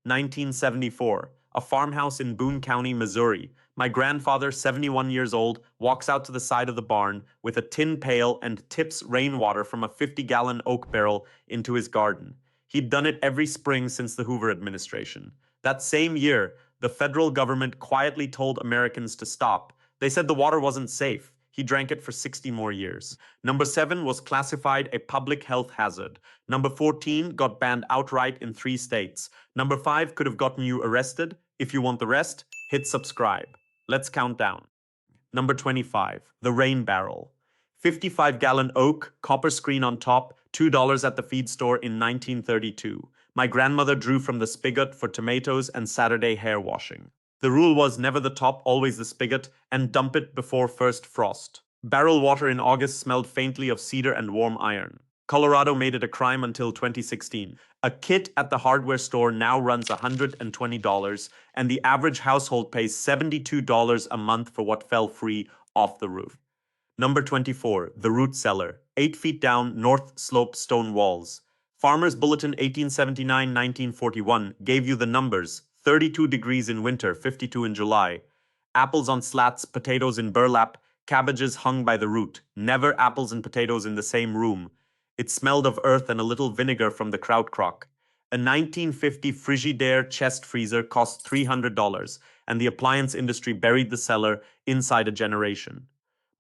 1974. A farmhouse in Boone County, Missouri. My grandfather, 71 years old, walks out to the side of the barn with a tin pail and tips rainwater from a 50-gallon oak barrel into his garden. He'd done it every spring since the Hoover administration. That same year, the federal government quietly told Americans to stop. They said the water wasn't safe. He drank it for 60 more years. Number 7 was classified a public health hazard. Number 14 got banned outright in 3 states. Number 5 could have gotten you arrested. If you want the rest, hit subscribe. Let's count down. Number 25, the rain barrel. 55-gallon oak, copper screen on top, $2 at the feed store in 1932. My grandmother drew from the spigot for tomatoes and Saturday hair washing. The rule was never the top, always the spigot, and dump it before first frost. Barrel water in August smelled faintly of cedar and warm iron. Colorado made it a crime until 2016. A kit at the hardware store now runs $120, and the average household pays $72 a month for what fell free off the roof. Number 24, the root cellar. 8 feet down, north slope stone walls. Farmer's Bulletin 1879-1941 gave you the numbers. 32 degrees in winter, 52 in July. Apples on slats, potatoes in burlap, cabbages hung by the root. Never apples and potatoes in the same room. It smelled of earth and a little vinegar from the kraut crock. A 1950 Frigidaire chest freezer cost $300, and the appliance industry buried the cellar inside a generation.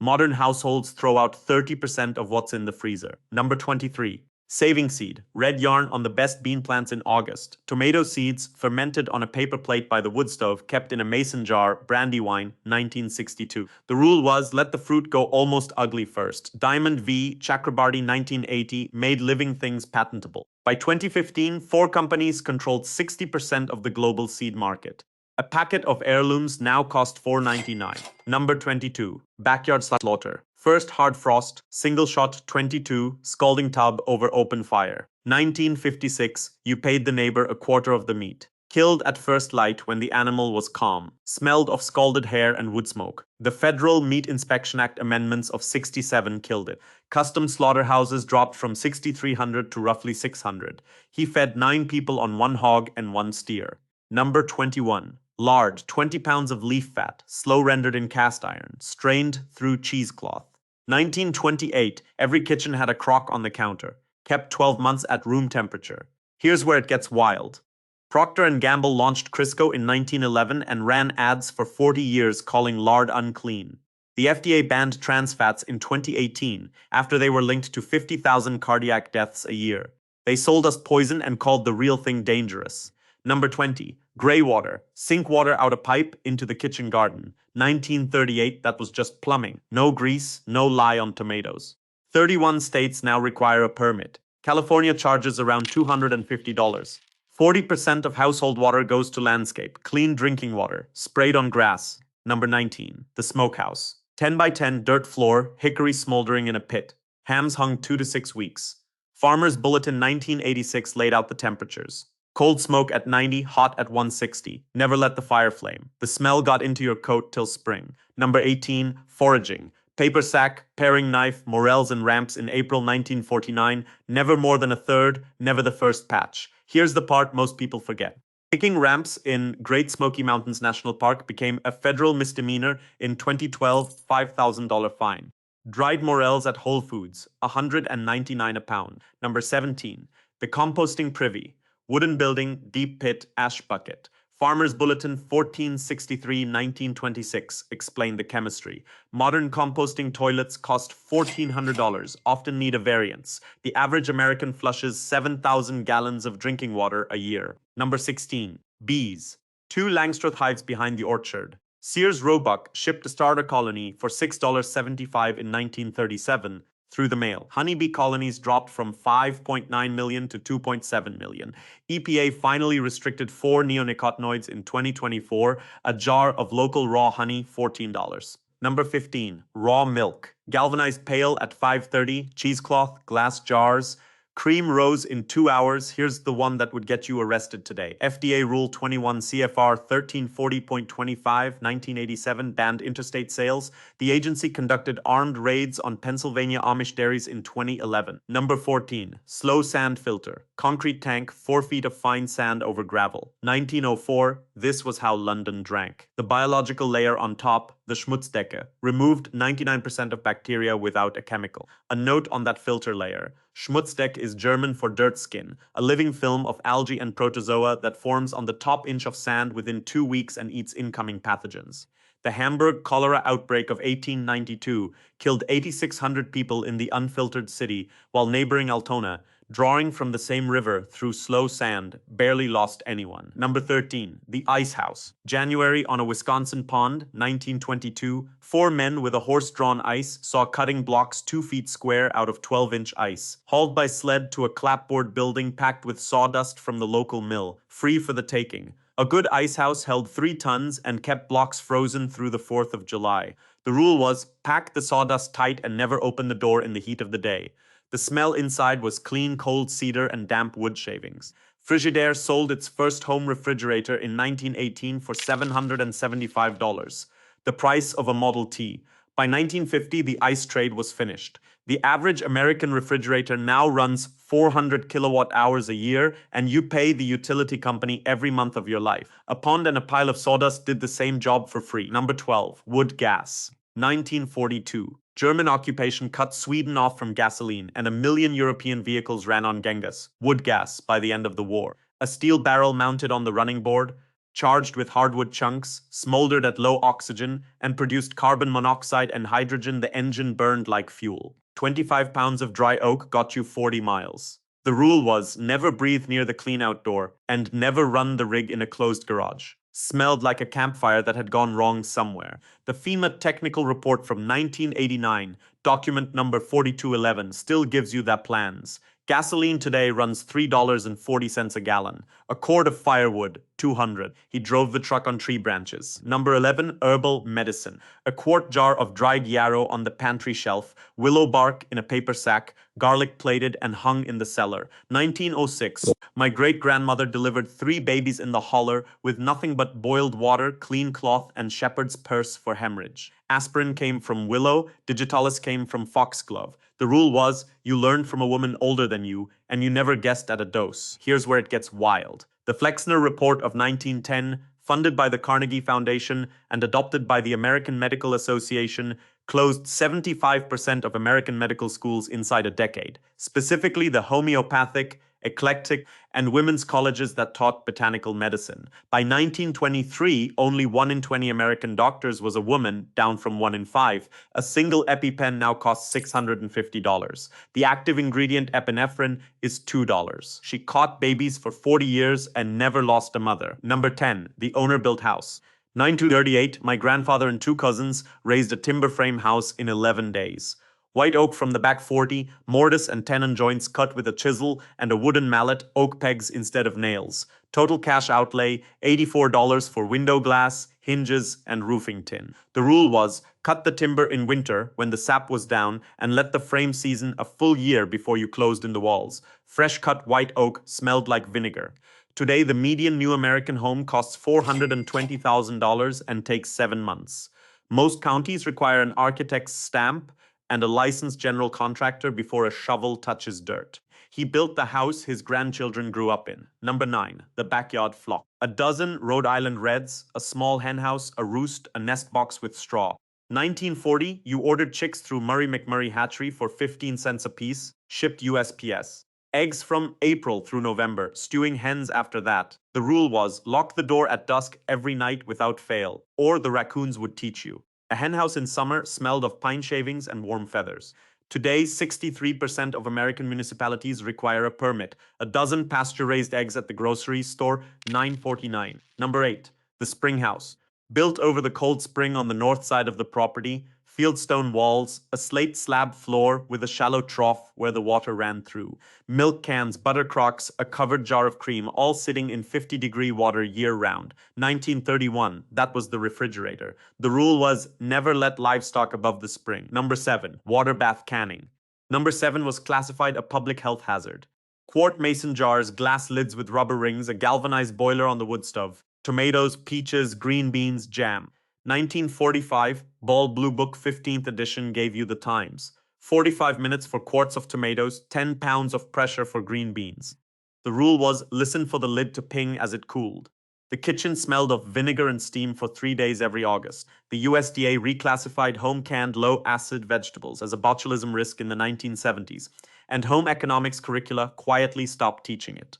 Modern households throw out 30% of what's in the freezer. Number 23. Saving seed. Red yarn on the best bean plants in August. Tomato seeds fermented on a paper plate by the wood stove, kept in a mason jar. Brandywine, 1962. The rule was let the fruit go almost ugly first. Diamond V. Chakrabarty, 1980, made living things patentable. By 2015, 4 companies controlled 60% of the global seed market. A packet of heirlooms now cost $4.99. Number 22. Backyard slaughter. First hard frost, single shot 22, scalding tub over open fire. 1956, you paid the neighbor a quarter of the meat. Killed at first light when the animal was calm. Smelled of scalded hair and wood smoke. The Federal Meat Inspection Act amendments of 67 killed it. Custom slaughterhouses dropped from 6,300 to roughly 600. He fed 9 people on 1 hog and 1 steer. Number 21. Lard, 20 pounds of leaf fat, slow rendered in cast iron, strained through cheesecloth. 1928, every kitchen had a crock on the counter, kept 12 months at room temperature. Here's where it gets wild. Procter & Gamble launched Crisco in 1911 and ran ads for 40 years calling lard unclean. The FDA banned trans fats in 2018 after they were linked to 50,000 cardiac deaths a year. They sold us poison and called the real thing dangerous. Number 20. Gray water. Sink water out a pipe into the kitchen garden. 1938, that was just plumbing. No grease, no lye on tomatoes. 31 states now require a permit. California charges around $250. 40% of household water goes to landscape. Clean drinking water. Sprayed on grass. Number 19. The smokehouse. 10 by 10 dirt floor, hickory smoldering in a pit. Hams hung 2 to 6 weeks. Farmer's Bulletin 1986 laid out the temperatures. Cold smoke at 90, hot at 160. Never let the fire flame. The smell got into your coat till spring. Number 18, foraging. Paper sack, paring knife, morels and ramps in April 1949. Never more than a third, never the first patch. Here's the part most people forget. Picking ramps in Great Smoky Mountains National Park became a federal misdemeanor in 2012, $5,000 fine. Dried morels at Whole Foods, $199 a pound. Number 17, the composting privy. Wooden building, deep pit, ash bucket. Farmer's Bulletin 1463-1926 explained the chemistry. Modern composting toilets cost $1,400, often need a variance. The average American flushes 7,000 gallons of drinking water a year. Number 16. Bees. 2 Langstroth hives behind the orchard. Sears Roebuck shipped a starter colony for $6.75 in 1937. Through the mail. Honeybee colonies dropped from 5.9 million to 2.7 million. EPA finally restricted 4 neonicotinoids in 2024. A jar of local raw honey, $14. Number 15. Raw milk. Galvanized pail at 530, cheesecloth, glass jars. Cream rose in 2 hours. Here's the one that would get you arrested today. FDA Rule 21 CFR 1340.25, 1987 banned interstate sales. The agency conducted armed raids on Pennsylvania Amish dairies in 2011. Number 14. Slow sand filter. Concrete tank, 4 feet of fine sand over gravel. 1904. This was how London drank. The biological layer on top, the Schmutzdecke, removed 99% of bacteria without a chemical. A note on that filter layer. Schmutzdeck is German for dirt skin, a living film of algae and protozoa that forms on the top inch of sand within 2 weeks and eats incoming pathogens. The Hamburg cholera outbreak of 1892 killed 8,600 people in the unfiltered city, while neighboring Altona, drawing from the same river through slow sand, barely lost anyone. Number 13. The Ice House. January on a Wisconsin pond, 1922, 4 men with a horse-drawn ice saw cutting blocks 2 feet square out of 12-inch ice, hauled by sled to a clapboard building packed with sawdust from the local mill, free for the taking. A good ice house held 3 tons and kept blocks frozen through the 4th of July. The rule was, pack the sawdust tight and never open the door in the heat of the day. The smell inside was clean, cold cedar and damp wood shavings. Frigidaire sold its first home refrigerator in 1918 for $775, the price of a Model T. By 1950, the ice trade was finished. The average American refrigerator now runs 400 kilowatt hours a year, and you pay the utility company every month of your life. A pond and a pile of sawdust did the same job for free. Number 12. Wood gas. 1942. German occupation cut Sweden off from gasoline, and 1 million European vehicles ran on Gengas, wood gas, by the end of the war. A steel barrel mounted on the running board, charged with hardwood chunks, smoldered at low oxygen, and produced carbon monoxide and hydrogen. The engine burned like fuel. 25 pounds of dry oak got you 40 miles. The rule was never breathe near the clean-out door, and never run the rig in a closed garage. Smelled like a campfire that had gone wrong somewhere. The FEMA technical report from 1989, document number 4211, still gives you that plans. Gasoline today runs $3.40 a gallon. A cord of firewood, $200. He drove the truck on tree branches. Number 11, herbal medicine. A quart jar of dried yarrow on the pantry shelf, willow bark in a paper sack, garlic plated and hung in the cellar. 1906, my great-grandmother delivered 3 babies in the holler with nothing but boiled water, clean cloth, and shepherd's purse for hemorrhage. Aspirin came from willow, digitalis came from foxglove. The rule was, you learned from a woman older than you, and you never guessed at a dose. Here's where it gets wild. The Flexner Report of 1910, funded by the Carnegie Foundation and adopted by the American Medical Association, closed 75% of American medical schools inside a decade, specifically the homeopathic, eclectic, and women's colleges that taught botanical medicine. By 1923, only 1 in 20 American doctors was a woman, down from 1 in 5. A single EpiPen now costs $650. The active ingredient epinephrine is $2. She caught babies for 40 years and never lost a mother. Number 10, the owner-built house. 1938, my grandfather and 2 cousins raised a timber frame house in 11 days. White oak from the back 40, mortise and tenon joints cut with a chisel, and a wooden mallet, oak pegs instead of nails. Total cash outlay, $84 for window glass, hinges, and roofing tin. The rule was, cut the timber in winter when the sap was down and let the frame season a full year before you closed in the walls. Fresh cut white oak smelled like vinegar. Today, the median new American home costs $420,000 and takes 7 months. Most counties require an architect's stamp and a licensed general contractor before a shovel touches dirt. He built the house his grandchildren grew up in. Number 9, the backyard flock. A dozen Rhode Island Reds, a small henhouse, a roost, a nest box with straw. 1940, you ordered chicks through Murray McMurray Hatchery for 15 cents apiece, shipped USPS. Eggs from April through November, stewing hens after that. The rule was, lock the door at dusk every night without fail, or the raccoons would teach you. A henhouse in summer smelled of pine shavings and warm feathers. Today, 63% of American municipalities require a permit. A dozen pasture-raised eggs at the grocery store, $9.49. Number 8, the spring house. Built over the cold spring on the north side of the property, fieldstone walls, a slate slab floor with a shallow trough where the water ran through. Milk cans, butter crocks, a covered jar of cream, all sitting in 50-degree water year-round. 1931, that was the refrigerator. The rule was never let livestock above the spring. Number 7, water bath canning. Number 7 was classified a public health hazard. Quart mason jars, glass lids with rubber rings, a galvanized boiler on the wood stove, tomatoes, peaches, green beans, jam. 1945, Ball Blue Book 15th edition gave you the times. 45 minutes for quarts of tomatoes, 10 pounds of pressure for green beans. The rule was listen for the lid to ping as it cooled. The kitchen smelled of vinegar and steam for 3 days every August. The USDA reclassified home canned low acid vegetables as a botulism risk in the 1970s, and home economics curricula quietly stopped teaching it.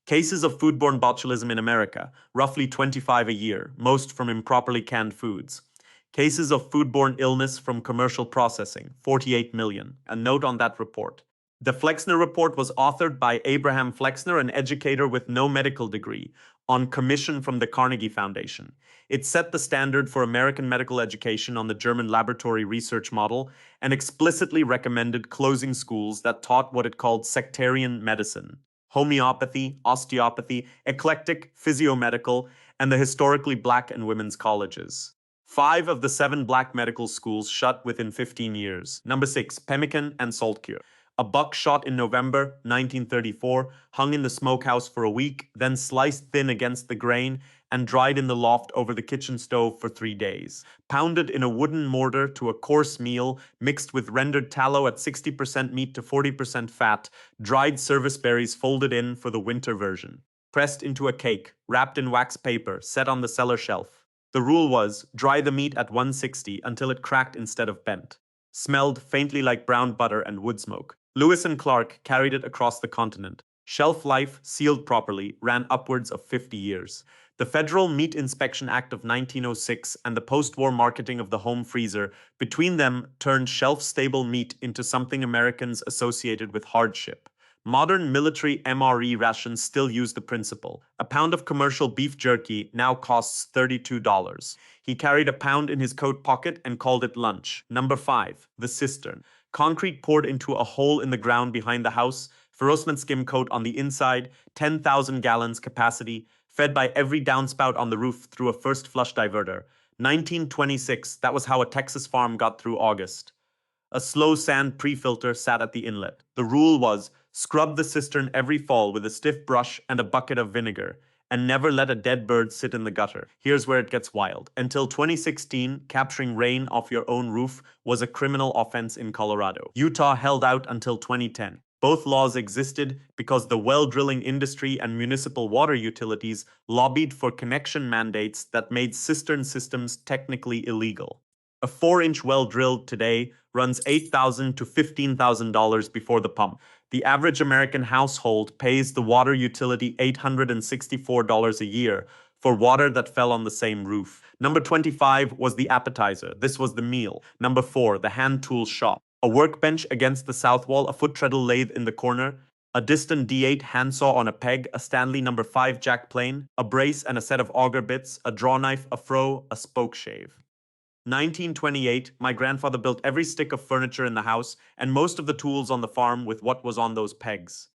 Cases of foodborne botulism in America, roughly 25 a year, most from improperly canned foods. Cases of foodborne illness from commercial processing, 48 million. A note on that report. The Flexner report was authored by Abraham Flexner, an educator with no medical degree, on commission from the Carnegie Foundation. It set the standard for American medical education on the German laboratory research model and explicitly recommended closing schools that taught what it called sectarian medicine, homeopathy, osteopathy, eclectic, physiomedical, and the historically black and women's colleges. 5 of the 7 black medical schools shut within 15 years. Number 6, pemmican and salt cure. A buck shot in November 1934, hung in the smokehouse for a week, then sliced thin against the grain and dried in the loft over the kitchen stove for 3 days. Pounded in a wooden mortar to a coarse meal, mixed with rendered tallow at 60% meat to 40% fat, dried service berries folded in for the winter version. Pressed into a cake, wrapped in wax paper, set on the cellar shelf. The rule was, dry the meat at 160 until it cracked instead of bent. Smelled faintly like brown butter and wood smoke. Lewis and Clark carried it across the continent. Shelf life, sealed properly, ran upwards of 50 years. The Federal Meat Inspection Act of 1906 and the post-war marketing of the home freezer, between them, turned shelf-stable meat into something Americans associated with hardship. Modern military MRE rations still use the principle. A pound of commercial beef jerky now costs $32. He carried a pound in his coat pocket and called it lunch. Number 5, the cistern. Concrete poured into a hole in the ground behind the house, Ferrocement skim coat on the inside, 10,000 gallons capacity, fed by every downspout on the roof through a first flush diverter. 1926, that was how a Texas farm got through August. A slow sand pre-filter sat at the inlet. The rule was, scrub the cistern every fall with a stiff brush and a bucket of vinegar, and never let a dead bird sit in the gutter. Here's where it gets wild. Until 2016, capturing rain off your own roof was a criminal offense in Colorado. Utah held out until 2010. Both laws existed because the well drilling industry and municipal water utilities lobbied for connection mandates that made cistern systems technically illegal. A 4-inch well drilled today runs $8,000 to $15,000 before the pump. The average American household pays the water utility $864 a year for water that fell on the same roof. Number 25 was the appetizer. This was the meal. Number 4, the hand tool shop. A workbench against the south wall, a foot treadle lathe in the corner, a Diston D8 handsaw on a peg, a Stanley number 5 jack plane, a brace and a set of auger bits, a draw knife, a froe, a spoke shave. 1928, my grandfather built every stick of furniture in the house and most of the tools on the farm with what was on those pegs.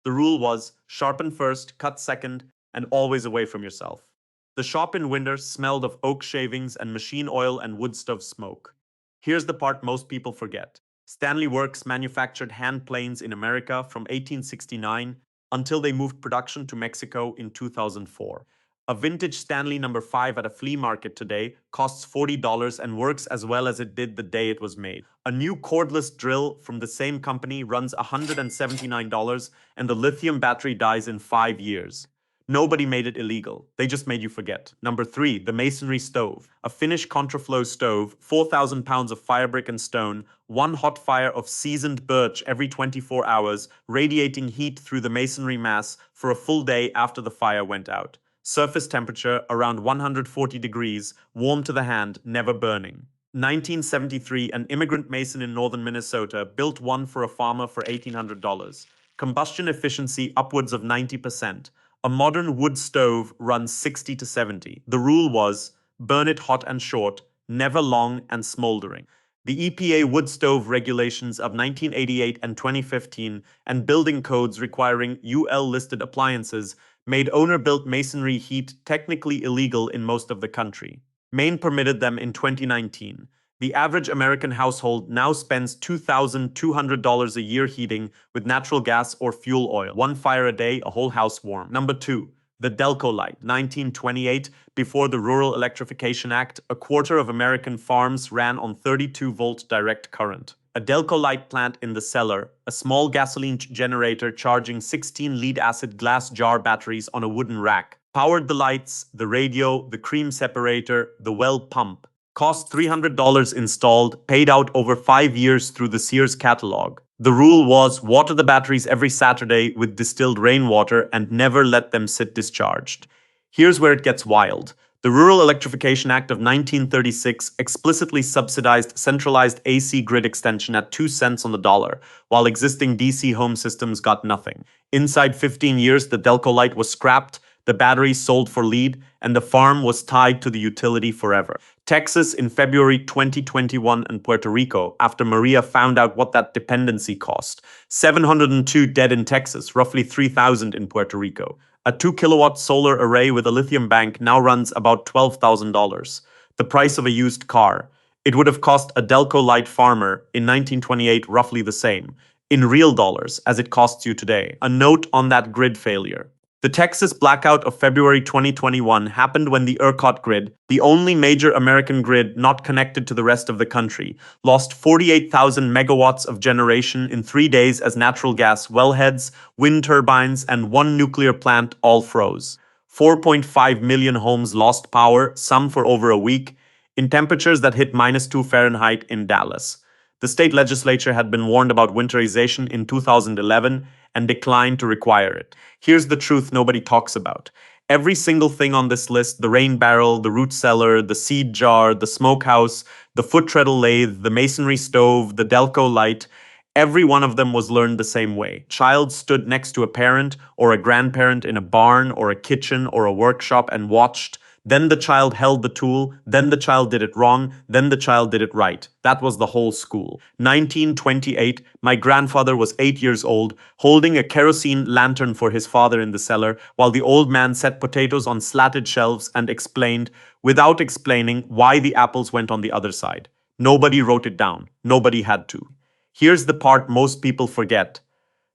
The rule was, sharpen first, cut second, and always away from yourself. The shop in winter smelled of oak shavings and machine oil and wood stove smoke. Here's the part most people forget. Stanley Works manufactured hand planes in America from 1869 until they moved production to Mexico in 2004. A vintage Stanley number 5 at a flea market today costs $40 and works as well as it did the day it was made. A new cordless drill from the same company runs $179 and the lithium battery dies in 5 years. Nobody made it illegal. They just made you forget. Number 3, the masonry stove. A Finnish contraflow stove, 4,000 pounds of firebrick and stone, one hot fire of seasoned birch every 24 hours, radiating heat through the masonry mass for a full day after the fire went out. Surface temperature around 140 degrees, warm to the hand, never burning. 1973, an immigrant mason in northern Minnesota built one for a farmer for $1,800. Combustion efficiency upwards of 90%. A modern wood stove runs 60 to 70. The rule was, burn it hot and short, never long and smoldering. The EPA wood stove regulations of 1988 and 2015 and building codes requiring UL-listed appliances made owner-built masonry heat technically illegal in most of the country. Maine permitted them in 2019. The average American household now spends $2,200 a year heating with natural gas or fuel oil. One fire a day, a whole house warm. Number two, the Delco light. 1928, before the Rural Electrification Act, a quarter of American farms ran on 32-volt direct current. A Delco light plant in the cellar, a small gasoline generator charging 16 lead-acid glass jar batteries on a wooden rack, powered the lights, the radio, the cream separator, the well pump. Cost $300 installed, paid out over 5 years through the Sears catalog. The rule was water the batteries every Saturday with distilled rainwater and never let them sit discharged. Here's where it gets wild. The Rural Electrification Act of 1936 explicitly subsidized centralized AC grid extension at 2 cents on the dollar, while existing DC home systems got nothing. Inside 15 years, the Delco light was scrapped, the batteries sold for lead, and the farm was tied to the utility forever. Texas in February 2021 and Puerto Rico after Maria found out what that dependency cost. 702 dead in Texas, roughly 3,000 in Puerto Rico. A 2-kilowatt solar array with a lithium bank now runs about $12,000, the price of a used car. It would have cost a Delco Light farmer in 1928 roughly the same, in real dollars, as it costs you today. A note on that grid failure. The Texas blackout of February 2021 happened when the ERCOT grid, the only major American grid not connected to the rest of the country, lost 48,000 megawatts of generation in 3 days as natural gas wellheads, wind turbines, and one nuclear plant all froze. 4.5 million homes lost power, some for over a week, in temperatures that hit -2 Fahrenheit in Dallas. The state legislature had been warned about winterization in 2011 and declined to require it. Here's the truth nobody talks about. Every single thing on this list, the rain barrel, the root cellar, the seed jar, the smokehouse, the foot treadle lathe, the masonry stove, the Delco light, every one of them was learned the same way. Child stood next to a parent or a grandparent in a barn or a kitchen or a workshop and watched. Then the child held the tool, then the child did it wrong, then the child did it right. That was the whole school. 1928, my grandfather was 8 years old, holding a kerosene lantern for his father in the cellar, while the old man set potatoes on slatted shelves and explained, without explaining, why the apples went on the other side. Nobody wrote it down. Nobody had to. Here's the part most people forget.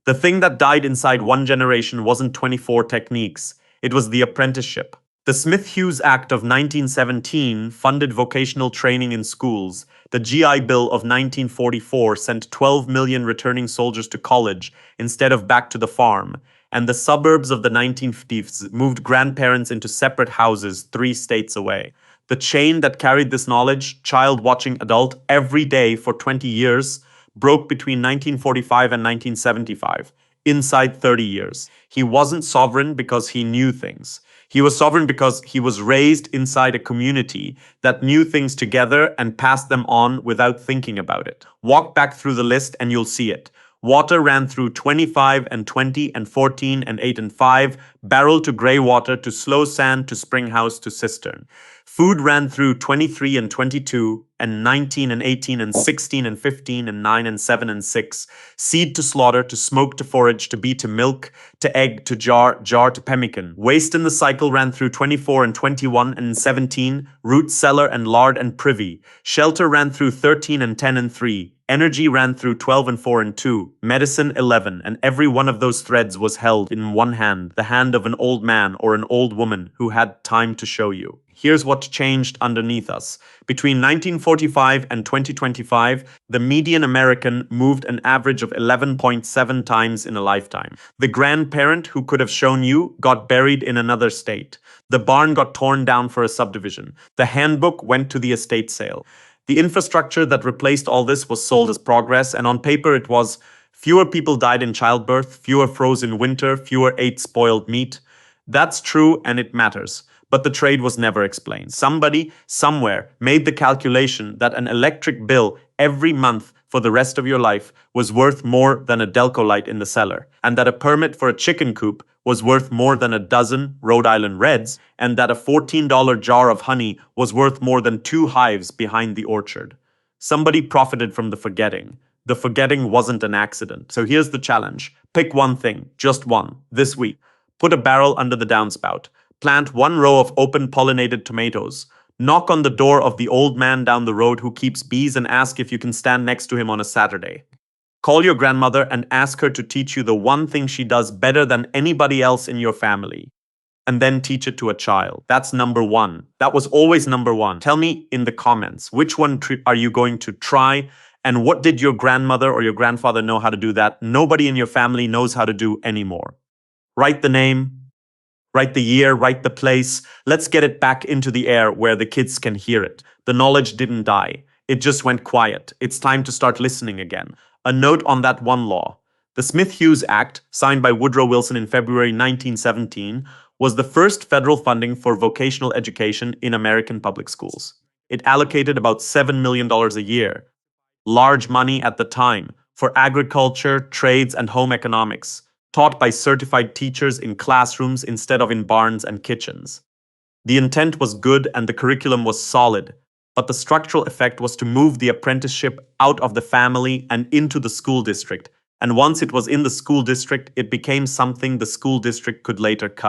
The thing that died inside one generation wasn't 24 techniques. It was the apprenticeship. The Smith-Hughes Act of 1917 funded vocational training in schools. The GI Bill of 1944 sent 12 million returning soldiers to college instead of back to the farm. And the suburbs of the 1950s moved grandparents into separate houses 3 states away. The chain that carried this knowledge, child watching adult, every day for 20 years, broke between 1945 and 1975. Inside 30 years. He wasn't sovereign because he knew things. He was sovereign because he was raised inside a community that knew things together and passed them on without thinking about it. Walk back through the list and you'll see it. Water ran through 25 and 20 and 14 and 8 and 5, barrel to grey water to slow sand to spring house to cistern. Food ran through 23 and 22 and 19 and 18 and 16 and 15 and 9 and 7 and 6. Seed to slaughter, to smoke to forage, to bee to milk, to egg to jar, jar to pemmican. Waste in the cycle ran through 24 and 21 and 17, root, cellar and lard and privy. Shelter ran through 13 and 10 and 3. Energy ran through 12 and 4 and 2. Medicine 11, and every one of those threads was held in one hand, the hand of an old man or an old woman who had time to show you. Here's what changed underneath us. Between 1945 and 2025, the median American moved an average of 11.7 times in a lifetime. The grandparent who could have shown you got buried in another state. The barn got torn down for a subdivision. The handbook went to the estate sale. The infrastructure that replaced all this was sold as progress, and on paper it was fewer people died in childbirth, fewer froze in winter, fewer ate spoiled meat. That's true and it matters. But the trade was never explained. Somebody, somewhere, made the calculation that an electric bill every month for the rest of your life was worth more than a Delco light in the cellar, and that a permit for a chicken coop was worth more than a dozen Rhode Island Reds, and that a $14 jar of honey was worth more than 2 hives behind the orchard. Somebody profited from the forgetting. The forgetting wasn't an accident. So here's the challenge. Pick one thing, just one, this week. Put a barrel under the downspout. Plant 1 row of open pollinated tomatoes. Knock on the door of the old man down the road who keeps bees and ask if you can stand next to him on a Saturday. Call your grandmother and ask her to teach you the one thing she does better than anybody else in your family, and then teach it to a child. That's number one. That was always number one. Tell me in the comments, which one are you going to try? And what did your grandmother or your grandfather know how to do that nobody in your family knows how to do anymore? Write the name, write the year, write the place. Let's get it back into the air where the kids can hear it. The knowledge didn't die. It just went quiet. It's time to start listening again. A note on that one law. The Smith-Hughes Act, signed by Woodrow Wilson in February 1917, was the first federal funding for vocational education in American public schools. It allocated about $7 million a year. Large money at the time for agriculture, trades, and home economics, taught by certified teachers in classrooms instead of in barns and kitchens. The intent was good and the curriculum was solid, but the structural effect was to move the apprenticeship out of the family and into the school district, and once it was in the school district, it became something the school district could later cut.